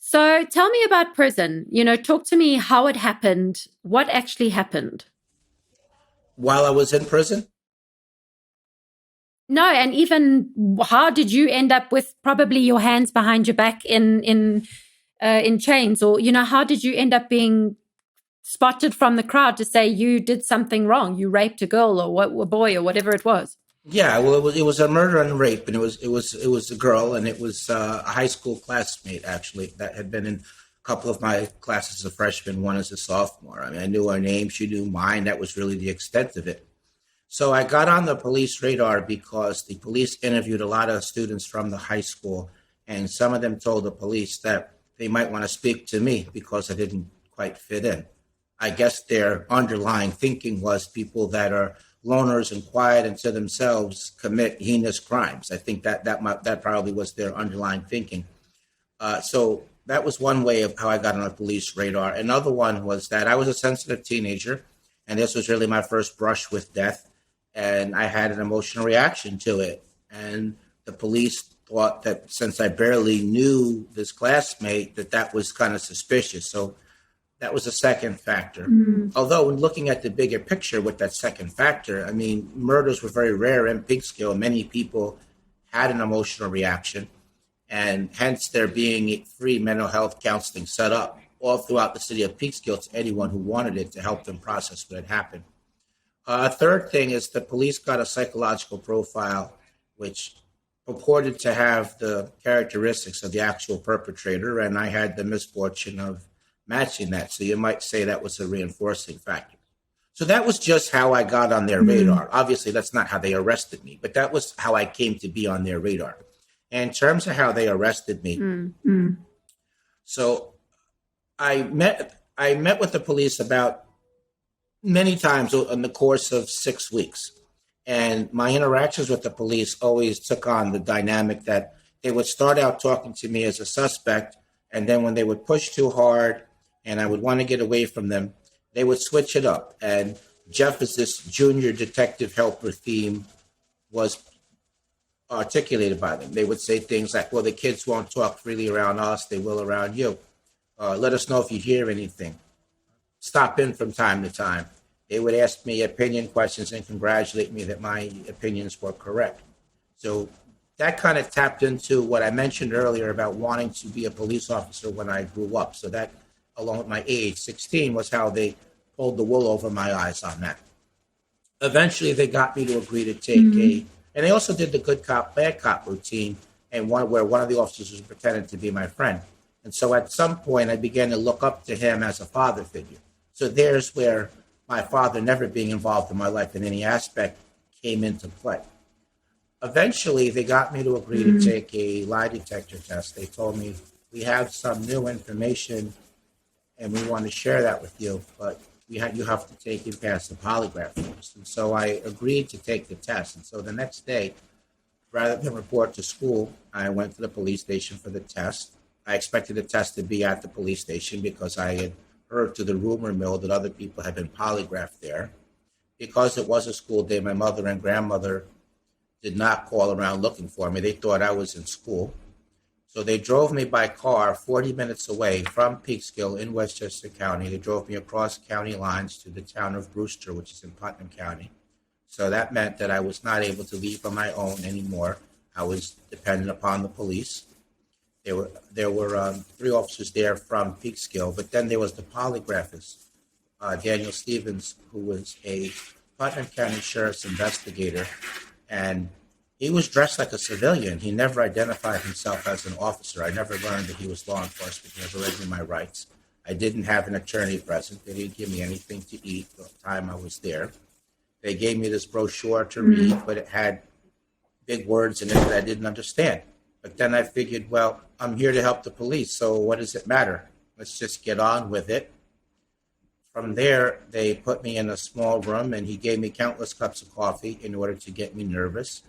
So tell me about prison. Talk to me how it happened, what actually happened. While I was in prison. No, and even how did you end up with probably your hands behind your back in chains, or how did you end up being spotted from the crowd to say you did something wrong, you raped a girl or what, a boy or whatever it was? Yeah, well, it was a murder and rape, and it was a girl, and it was a high school classmate actually that had been in a couple of my classes as a freshman, one as a sophomore. I mean, I knew her name, she knew mine. That was really the extent of it. So I got on the police radar because the police interviewed a lot of students from the high school, and some of them told the police that they might want to speak to me because I didn't quite fit in. I guess their underlying thinking was people that are loners and quiet and to themselves commit heinous crimes. I think that probably was their underlying thinking. So that was one way of how I got on the police radar. Another one was that I was a sensitive teenager, and this was really my first brush with death, and I had an emotional reaction to it. And the police thought that since I barely knew this classmate, that was kind of suspicious. So that was a second factor. Mm. Although, when looking at the bigger picture with that second factor, I mean, murders were very rare in Peekskill. Many people had an emotional reaction, and hence there being free mental health counseling set up all throughout the city of Peekskill to anyone who wanted it to help them process what had happened. A third thing is the police got a psychological profile which purported to have the characteristics of the actual perpetrator, and I had the misfortune of matching that. So you might say that was a reinforcing factor. So that was just how I got on their Mm. radar. Obviously, that's not how they arrested me, but that was how I came to be on their radar. And in terms of how they arrested me, Mm. Mm. so I met with the police about many times in the course of 6 weeks. And my interactions with the police always took on the dynamic that they would start out talking to me as a suspect. And then when they would push too hard and I would want to get away from them, they would switch it up. And Jeff is this junior detective helper theme was articulated by them. They would say things like, well, the kids won't talk freely around us, they will around you. Let us know if you hear anything. Stop in from time to time. They would ask me opinion questions and congratulate me that my opinions were correct. So that kind of tapped into what I mentioned earlier about wanting to be a police officer when I grew up. So that, along with my age, 16, was how they pulled the wool over my eyes on that. Eventually, they got me to agree to take Mm. and they also did the good cop, bad cop routine, and where one of the officers was pretending to be my friend. And so at some point, I began to look up to him as a father figure. So there's where my father never being involved in my life in any aspect came into play. Eventually, they got me to agree to Mm. take a lie detector test. They told me, we have some new information and we want to share that with you, but you have to take and pass the polygraph first. And so I agreed to take the test. And so the next day, rather than report to school, I went to the police station for the test. I expected the test to be at the police station because I had heard through the rumor mill that other people had been polygraphed there. Because it was a school day, my mother and grandmother did not call around looking for me. They thought I was in school. So they drove me by car 40 minutes away from Peekskill in Westchester County. They drove me across county lines to the town of Brewster, which is in Putnam County. So that meant that I was not able to leave on my own anymore. I was dependent upon the police. There were three officers there from Peekskill, but then there was the polygraphist, Daniel Stevens, who was a Putnam County Sheriff's investigator, and he was dressed like a civilian. He never identified himself as an officer. I never learned that he was law enforcement. He never read me my rights. I didn't have an attorney present. They didn't give me anything to eat the time I was there. They gave me this brochure to Mm. read, but it had big words in it that I didn't understand. But then I figured, well, I'm here to help the police, so what does it matter? Let's just get on with it. From there, they put me in a small room and he gave me countless cups of coffee in order to get me nervous.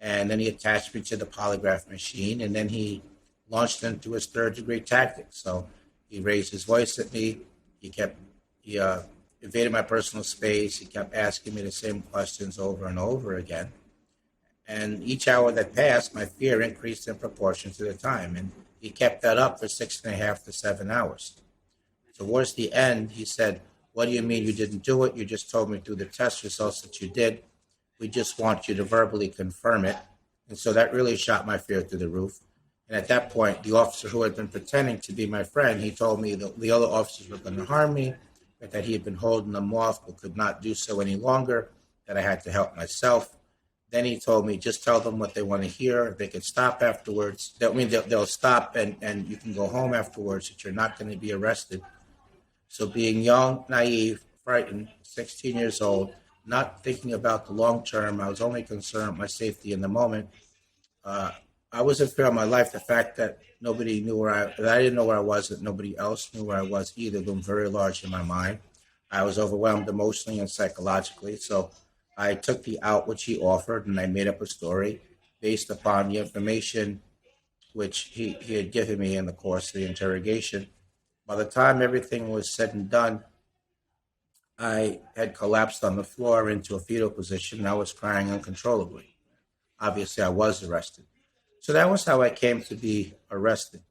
And then he attached me to the polygraph machine, and then he launched into his third degree tactics. So he raised his voice at me. He invaded my personal space. He kept asking me the same questions over and over again. And each hour that passed, my fear increased in proportion to the time. And He kept that up for 6.5 to 7 hours. Towards the end, he said, "What do you mean you didn't do it? You just told me through the test results that you did. We just want you to verbally confirm it." And so that really shot my fear through the roof. And at that point, the officer who had been pretending to be my friend, he told me that the other officers were going to harm me, that he had been holding them off but could not do so any longer, that I had to help myself. Then he told me, just tell them what they want to hear. They can stop afterwards. They'll stop and you can go home afterwards, that you're not going to be arrested. So being young, naive, frightened, 16 years old, not thinking about the long term, I was only concerned with my safety in the moment. I was in fear of my life. The fact that nobody knew that I didn't know where I was, that nobody else knew where I was either, loomed very large in my mind. I was overwhelmed emotionally and psychologically. So I took the out which he offered, and I made up a story based upon the information which he had given me in the course of the interrogation. By the time everything was said and done, I had collapsed on the floor into a fetal position, and I was crying uncontrollably. Obviously, I was arrested. So that was how I came to be arrested.